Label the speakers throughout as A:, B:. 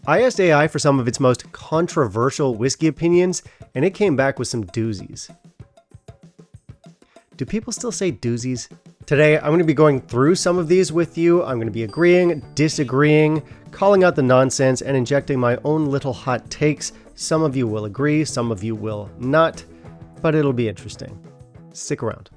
A: I asked AI for some of its most controversial whiskey opinions, and it came back with some doozies. Do people still say doozies? Today, I'm going to be going through some of these with you. I'm going to be agreeing, disagreeing, calling out the nonsense, and injecting my own little hot takes. Some of you will agree, some of you will not, but it'll be interesting. Stick around.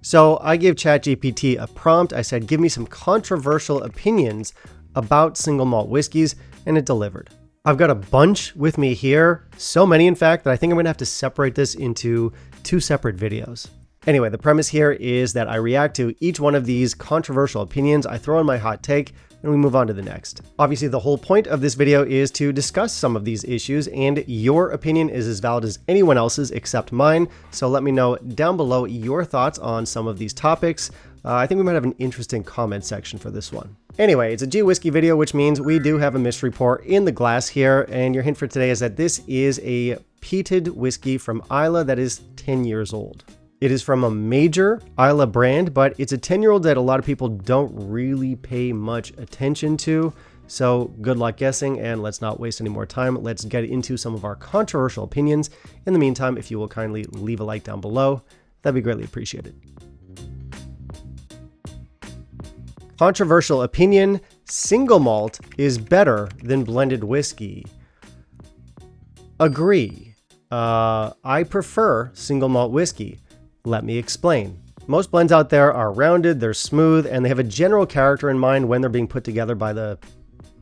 A: So I gave ChatGPT a prompt. I said, give me some controversial opinions about single malt whiskeys, and it delivered. I've got a bunch with me here, so many in fact, that I think I'm gonna have to separate this into two separate videos. Anyway, the premise here is that I react to each one of these controversial opinions, I throw in my hot take, and we move on to the next. Obviously, the whole point of this video is to discuss some of these issues, and your opinion is as valid as anyone else's except mine, so let me know down below your thoughts on some of these topics. I think we might have an interesting comment section for this one. Anyway, it's a Gwhisky video, which means we do have a mystery pour in the glass here, and your hint for today is that this is a peated whiskey from Islay that is 10 years old. It is from a major Islay brand, but it's a 10-year-old that a lot of people don't really pay much attention to. So good luck guessing, and let's not waste any more time. Let's get into some of our controversial opinions. In the meantime, if you will kindly leave a like down below, that'd be greatly appreciated. Controversial opinion: single malt is better than blended whiskey. Agree. I prefer single malt whiskey. Let me explain. Most blends out there are rounded, they're smooth, and they have a general character in mind when they're being put together by the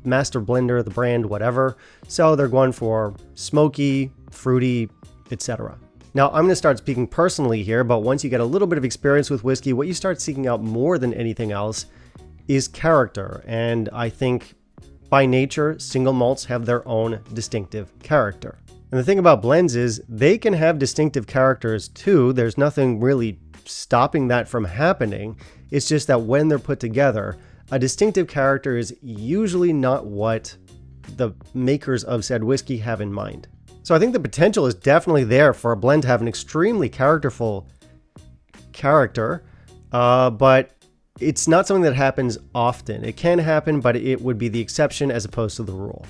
A: master blender, the brand, whatever. So they're going for smoky, fruity, etc. Now, I'm going to start speaking personally here, but once you get a little bit of experience with whiskey, what you start seeking out more than anything else is character. And I think by nature, single malts have their own distinctive character. And the thing about blends is they can have distinctive characters too. There's nothing really stopping that from happening. It's just that when they're put together, a distinctive character is usually not what the makers of said whiskey have in mind. So I think the potential is definitely there for a blend to have an extremely characterful character, but it's not something that happens often. It can happen, but it would be the exception as opposed to the rule.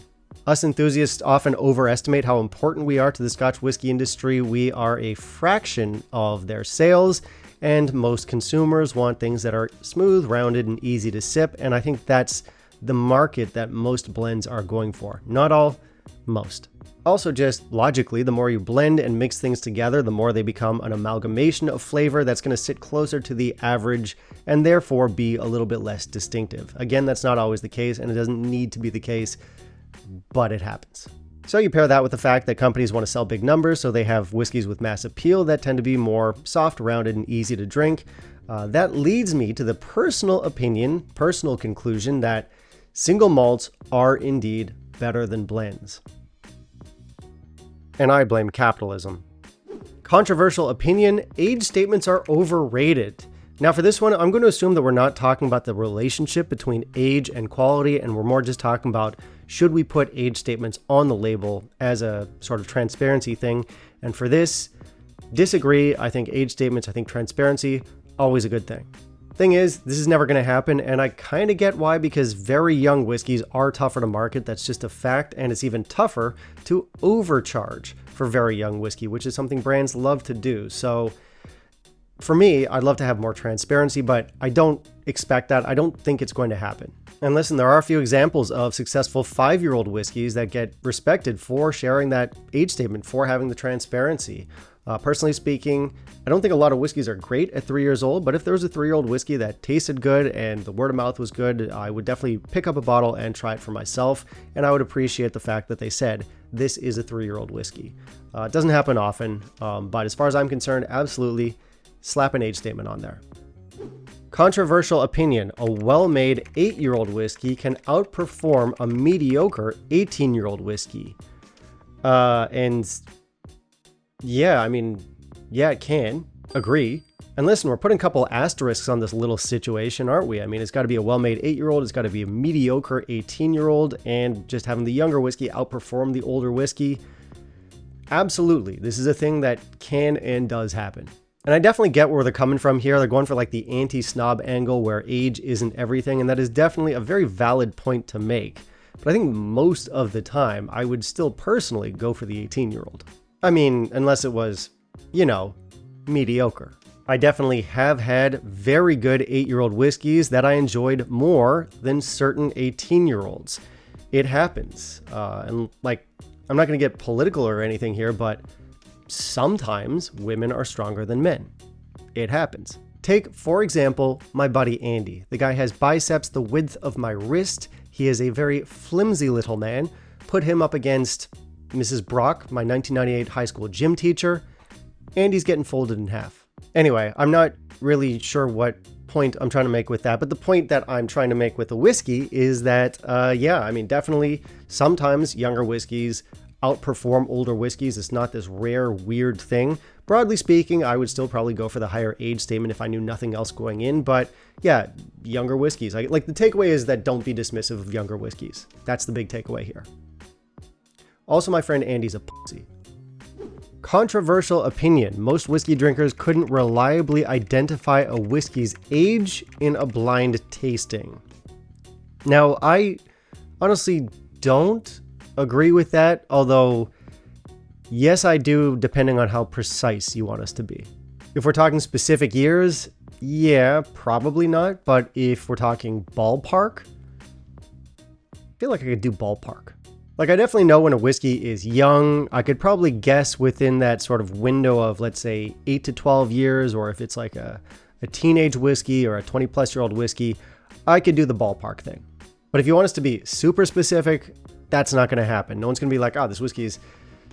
A: Us enthusiasts often overestimate how important we are to the Scotch whiskey industry. We are a fraction of their sales, and most consumers want things that are smooth, rounded, and easy to sip, and I think that's the market that most blends are going for. Not all, most. Also, just logically, the more you blend and mix things together, the more they become an amalgamation of flavor that's going to sit closer to the average and therefore be a little bit less distinctive. Again, that's not always the case, and it doesn't need to be the case, but it happens. So you pair that with the fact that companies want to sell big numbers, so they have whiskeys with mass appeal that tend to be more soft, rounded, and easy to drink. That leads me to the personal opinion, personal conclusion that single malts are indeed better than blends. And I blame capitalism. Controversial opinion: age statements are overrated. Now for this one, I'm going to assume that we're not talking about the relationship between age and quality, and we're more just talking about should we put age statements on the label as a sort of transparency thing. And for this, disagree. I think age statements, I think transparency, always a good thing. Thing is, this is never going to happen, and I kind of get why, because very young whiskeys are tougher to market. That's just a fact, and it's even tougher to overcharge for very young whiskey, which is something brands love to do. So for me, I'd love to have more transparency, but I don't expect that. I don't think it's going to happen. And listen, there are a few examples of successful 5-year-old whiskeys that get respected for sharing that age statement, for having the transparency. Personally speaking, I don't think a lot of whiskeys are great at 3 years old, but if there was a 3-year-old whiskey that tasted good and the word of mouth was good, I would definitely pick up a bottle and try it for myself, and I would appreciate the fact that they said, this is a 3-year-old whiskey. It doesn't happen often, but as far as I'm concerned, absolutely slap an age statement on there. Controversial opinion: a well-made 8-year-old whiskey can outperform a mediocre 18-year-old whiskey. And yeah, I mean, yeah, it can. Agree. And listen, we're putting a couple asterisks on this little situation, aren't we? I mean, it's got to be a well-made 8-year-old, it's got to be a mediocre 18-year-old, and just having the younger whiskey outperform the older whiskey. Absolutely. This is a thing that can and does happen. And I definitely get where they're coming from here. They're going for like the anti-snob angle where age isn't everything, and that is definitely a very valid point to make. But I think most of the time, I would still personally go for the 18-year-old. I mean, unless it was, you know, mediocre. I definitely have had very good 8-year-old whiskeys that I enjoyed more than certain 18-year-olds. It happens. And like, I'm not going to get political or anything here, but sometimes women are stronger than men. It happens. Take, for example, my buddy Andy. The guy has biceps the width of my wrist. He is a very flimsy little man. Put him up against Mrs. Brock, my 1998 high school gym teacher. Andy's getting folded in half. Anyway, I'm not really sure what point I'm trying to make with that, but the point that I'm trying to make with the whiskey is that, yeah, I mean, definitely sometimes younger whiskeys outperform older whiskeys. It's not this rare, weird thing. Broadly speaking, I would still probably go for the higher age statement if I knew nothing else going in, but yeah, younger whiskeys. Like the takeaway is that don't be dismissive of younger whiskeys. That's the big takeaway here. Also, my friend Andy's a pussy. Controversial opinion. Most whiskey drinkers couldn't reliably identify a whiskey's age in a blind tasting. Now, I honestly don't agree with that, although yes, I do, depending on how precise you want us to be. If we're talking specific years, yeah, probably not, but if we're talking ballpark, I feel like I could do ballpark. Like, I definitely know when a whiskey is young. I could probably guess within that sort of window of, let's say, 8 to 12 years, or if it's like a teenage whiskey or a 20-plus-year-old whiskey, I could do the ballpark thing. But if you want us to be super specific, that's not going to happen. No one's going to be like, oh, this whiskey is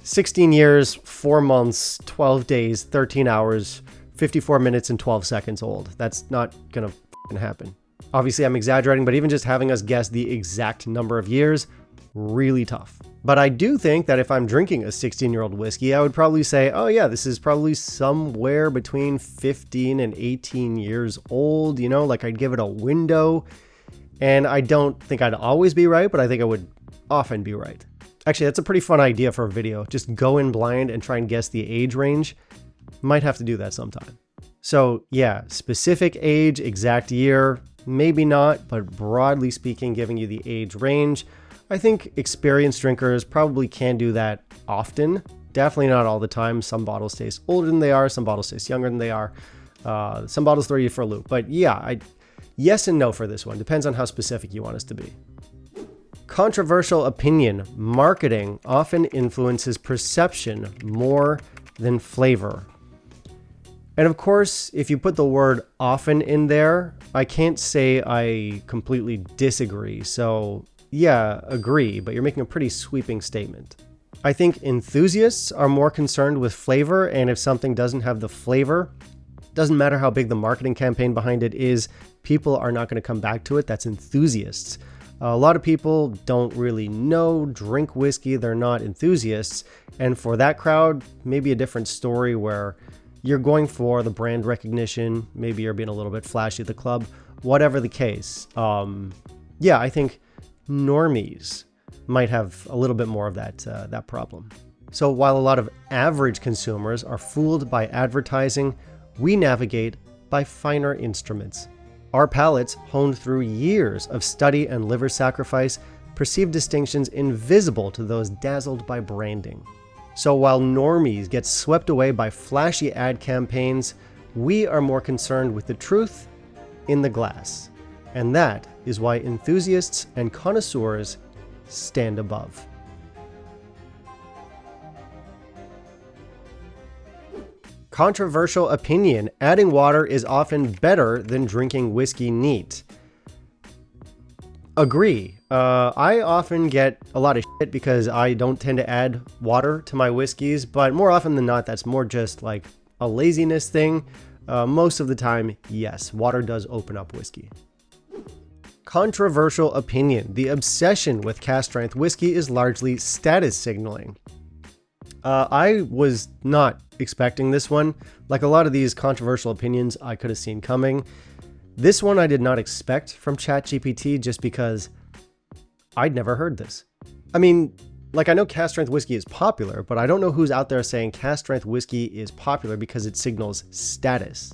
A: 16 years, 4 months, 12 days, 13 hours, 54 minutes, and 12 seconds old. That's not going to happen. Obviously, I'm exaggerating, but even just having us guess the exact number of years, really tough. But I do think that if I'm drinking a 16-year-old whiskey, I would probably say, oh yeah, this is probably somewhere between 15 and 18 years old. You know, like I'd give it a window. And I don't think I'd always be right, but I think I would often be right. Actually, that's a pretty fun idea for a video. Just go in blind and try and guess the age range. Might have to do that sometime. So yeah, specific age, exact year, maybe not, but broadly speaking, giving you the age range. I think experienced drinkers probably can do that often. Definitely not all the time. Some bottles taste older than they are. Some bottles taste younger than they are. Some bottles throw you for a loop. But yeah, yes and no for this one. Depends on how specific you want us to be. Controversial opinion. Marketing often influences perception more than flavor. And of course, if you put the word often in there, I can't say I completely disagree. So yeah, agree, but you're making a pretty sweeping statement. I think enthusiasts are more concerned with flavor, and if something doesn't have the flavor, doesn't matter how big the marketing campaign behind it is, people are not going to come back to it. That's enthusiasts. A lot of people don't really know, drink whiskey, they're not enthusiasts, and for that crowd, maybe a different story where you're going for the brand recognition, maybe you're being a little bit flashy at the club, whatever the case. Yeah, I think normies might have a little bit more of that problem. So while a lot of average consumers are fooled by advertising, we navigate by finer instruments. Our palates, honed through years of study and liver sacrifice, perceive distinctions invisible to those dazzled by branding. So while normies get swept away by flashy ad campaigns, we are more concerned with the truth in the glass. And that is why enthusiasts and connoisseurs stand above. Controversial opinion. Adding water is often better than drinking whiskey neat. Agree. I often get a lot of shit because I don't tend to add water to my whiskeys, but more often than not, that's more just like a laziness thing. Most of the time, yes, water does open up whiskey. Controversial opinion. The obsession with cask strength whiskey is largely status signaling. I was not expecting this one. Like a lot of these controversial opinions, I could have seen coming. This one I did not expect from ChatGPT just because I'd never heard this. I mean, Like, I know cask strength whiskey is popular, but I don't know who's out there saying cask strength whiskey is popular because it signals status.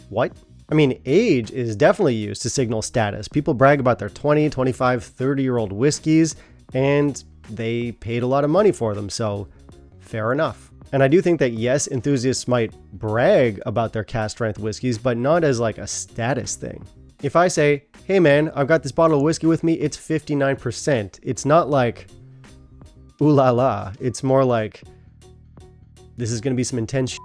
A: What? I mean, age is definitely used to signal status. People brag about their 20, 25, 30-year-old whiskeys, and they paid a lot of money for them, so fair enough. And I do think that, yes, enthusiasts might brag about their cask strength whiskeys, but not as like a status thing. If I say, hey man, I've got this bottle of whiskey with me, it's 59%. It's not like, ooh la la. It's more like, this is going to be some intense shit.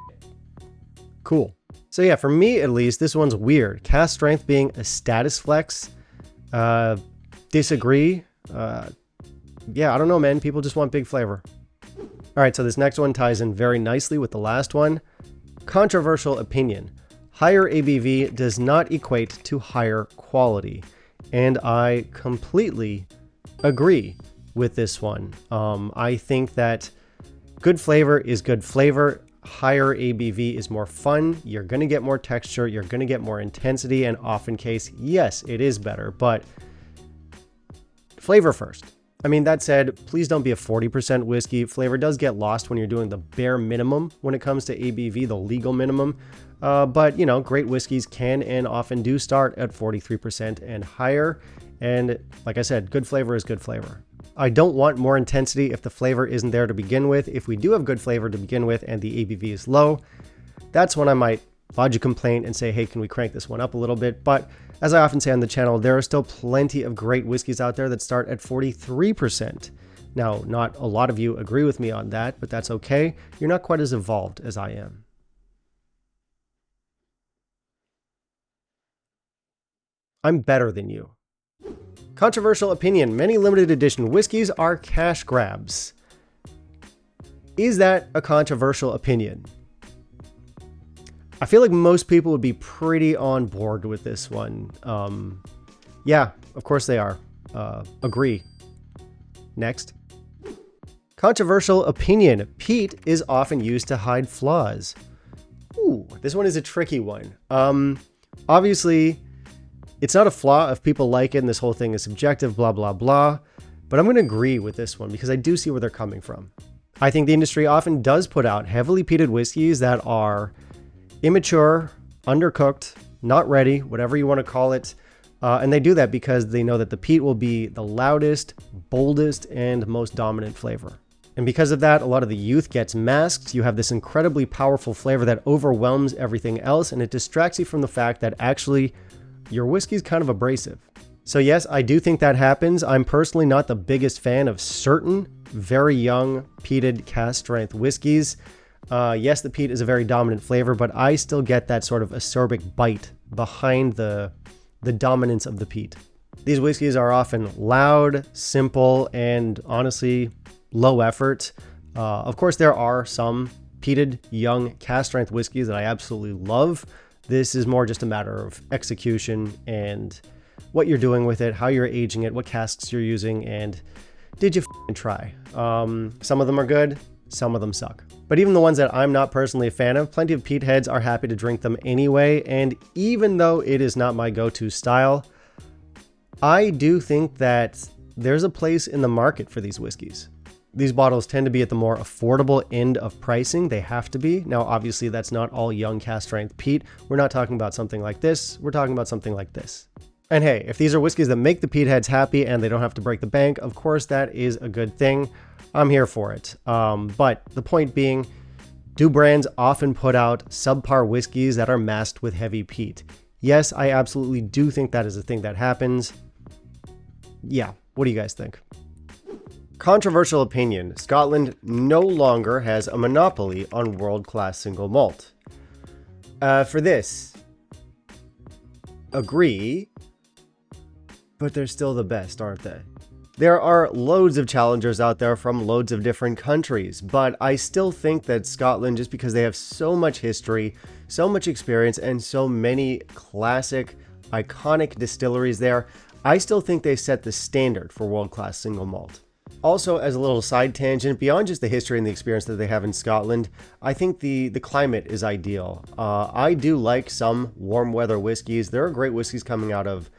A: Cool. So yeah, for me at least, this one's weird. Cask strength being a status flex. Disagree. Yeah, I don't know, man. People just want big flavor. All right, so this next one ties in very nicely with the last one. Controversial opinion. Higher ABV does not equate to higher quality. And I completely agree with this one. I think that good flavor is good flavor. Higher ABV is more fun. You're going to get more texture. You're going to get more intensity. And often case, yes, it is better, but flavor first. I mean, that said, please don't be a 40% whiskey. Flavor does get lost when you're doing the bare minimum when it comes to ABV, the legal minimum. But, you know, great whiskeys can and often do start at 43% and higher. And like I said, good flavor is good flavor. I don't want more intensity if the flavor isn't there to begin with. If we do have good flavor to begin with and the ABV is low, that's when I might lodge a complaint and say, hey, can we crank this one up a little bit? But as I often say on the channel, there are still plenty of great whiskeys out there that start at 43%. Now, not a lot of you agree with me on that, but that's okay. You're not quite as evolved as I am. I'm better than you. Controversial opinion. Many limited edition whiskeys are cash grabs. Is that a controversial opinion? I feel like most people would be pretty on board with this one. Yeah, of course they are. Agree. Next. Controversial opinion. Peat is often used to hide flaws. Ooh, this one is a tricky one. Obviously, it's not a flaw if people like it and this whole thing is subjective, blah, blah, blah. But I'm going to agree with this one because I do see where they're coming from. I think the industry often does put out heavily peated whiskeys that are immature, undercooked, not ready, whatever you want to call it. And they do that because they know that the peat will be the loudest, boldest, and most dominant flavor. And because of that, a lot of the youth gets masked. You have this incredibly powerful flavor that overwhelms everything else, and it distracts you from the fact that actually your whiskey is kind of abrasive. So yes, I do think that happens. I'm personally not the biggest fan of certain very young peated cask strength whiskeys. Yes, the peat is a very dominant flavor, but I still get that sort of acerbic bite behind the dominance of the peat. These whiskeys are often loud, simple, and honestly, low effort. Of course, there are some peated young cask strength whiskeys that I absolutely love. This is more just a matter of execution and what you're doing with it, how you're aging it, what casks you're using, and did you try? Some of them are good, some of them suck. But even the ones that I'm not personally a fan of, plenty of peat heads are happy to drink them anyway, and even though it is not my go-to style, I do think that there's a place in the market for these whiskeys. These bottles tend to be at the more affordable end of pricing. They have to be. Now, obviously, that's not all young cask strength peat. We're not talking about something like this. We're talking about something like this. And hey, if these are whiskeys that make the peat heads happy and they don't have to break the bank, of course, that is a good thing. I'm here for it. But the point being, do brands often put out subpar whiskeys that are masked with heavy peat? Yes, I absolutely do think that is a thing that happens. Yeah, what do you guys think? Controversial opinion. Scotland no longer has a monopoly on world-class single malt. For this, agree, but they're still the best, aren't they? There are loads of challengers out there from loads of different countries, but I still think that Scotland, just because they have so much history, so much experience, and so many classic, iconic distilleries there, I still think they set the standard for world-class single malt. Also, as a little side tangent, beyond just the history and the experience that they have in Scotland, I think the climate is ideal. I do like some warm weather whiskeys. There are great whiskeys coming out of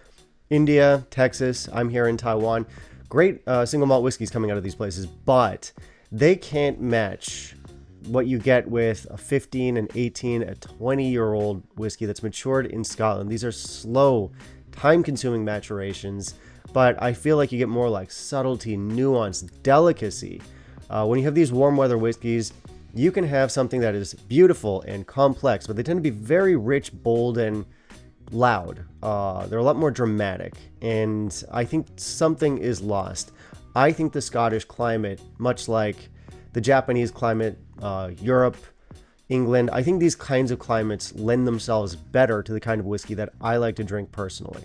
A: India, Texas. I'm here in Taiwan. Great single malt whiskeys coming out of these places, but they can't match what you get with a 15, an 18, a 20-year-old whiskey that's matured in Scotland. These are slow, time-consuming maturations, but I feel like you get more like subtlety, nuance, delicacy. When you have these warm weather whiskeys, you can have something that is beautiful and complex, but they tend to be very rich, bold, and loud. They're a lot more dramatic, and I think something is lost. I think the Scottish climate, much like the Japanese climate, Europe, England, I think these kinds of climates lend themselves better to the kind of whiskey that I like to drink personally.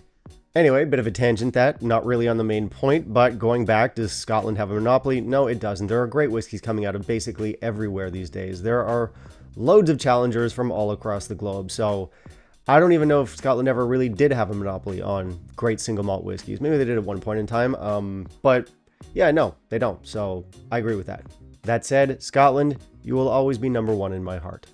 A: Anyway, bit of a tangent that, not really on the main point, but going back, does Scotland have a monopoly? No, it doesn't. There are great whiskeys coming out of basically everywhere these days. There are loads of challengers from all across the globe, so I don't even know if Scotland ever really did have a monopoly on great single malt whiskeys. Maybe they did at one point in time, but yeah, no, they don't, so I agree with that. That said, Scotland, you will always be number one in my heart.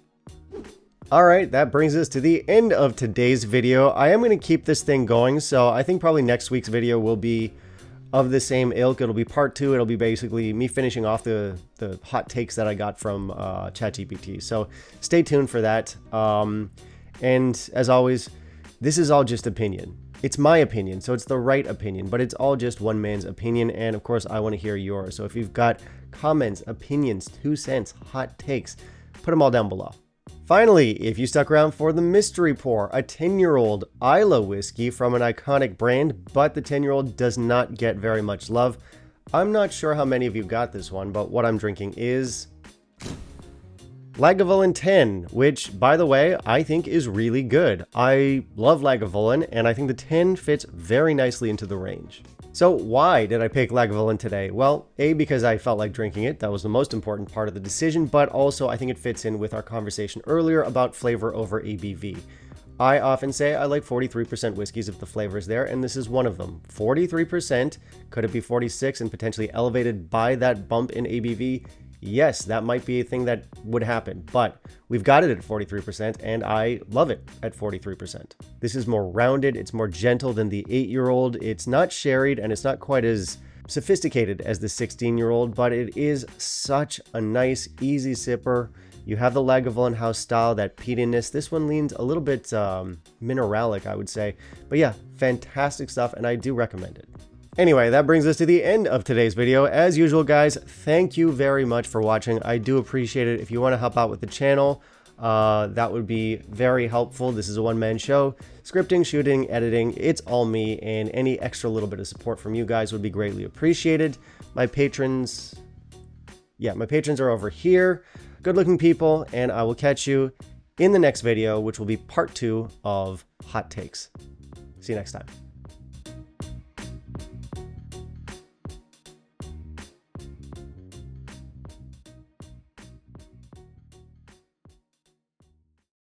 A: All right, that brings us to the end of today's video. I am going to keep this thing going, so I think probably next week's video will be of the same ilk. It'll be part 2. It'll be basically me finishing off the hot takes that I got from ChatGPT. So stay tuned for that. And as always, this is all just opinion. It's my opinion, so it's the right opinion, but it's all just one man's opinion, and of course I want to hear yours. So if you've got comments, opinions, 2 cents, hot takes, put them all down below. Finally, if you stuck around for the mystery pour, a 10-year-old Islay whiskey from an iconic brand, but the 10-year-old does not get very much love. I'm not sure how many of you got this one, but what I'm drinking is Lagavulin 10, which, by the way, I think is really good. I love Lagavulin, and I think the 10 fits very nicely into the range. So why did I pick Lagavulin today? Well, A, because I felt like drinking it. That was the most important part of the decision, but also I think it fits in with our conversation earlier about flavor over ABV. I often say I like 43% whiskeys if the flavor is there, and this is one of them. 43%, could it be 46 and potentially elevated by that bump in ABV? Yes, that might be a thing that would happen, but we've got it at 43%, and I love it at 43%. This is more rounded, it's more gentle than the 8-year-old, it's not sherried, and it's not quite as sophisticated as the 16-year-old, but it is such a nice, easy sipper. You have the Lagavulin house style, that peatiness. This one leans a little bit mineralic, I would say, but yeah, fantastic stuff, and I do recommend it. Anyway, that brings us to the end of today's video. As usual, guys, thank you very much for watching. I do appreciate it. If you want to help out with the channel, that would be very helpful. This is a one-man show. Scripting, shooting, editing, it's all me, and any extra little bit of support from you guys would be greatly appreciated. My patrons are over here. Good-looking people, and I will catch you in the next video, which will be part 2 of Hot Takes. See you next time.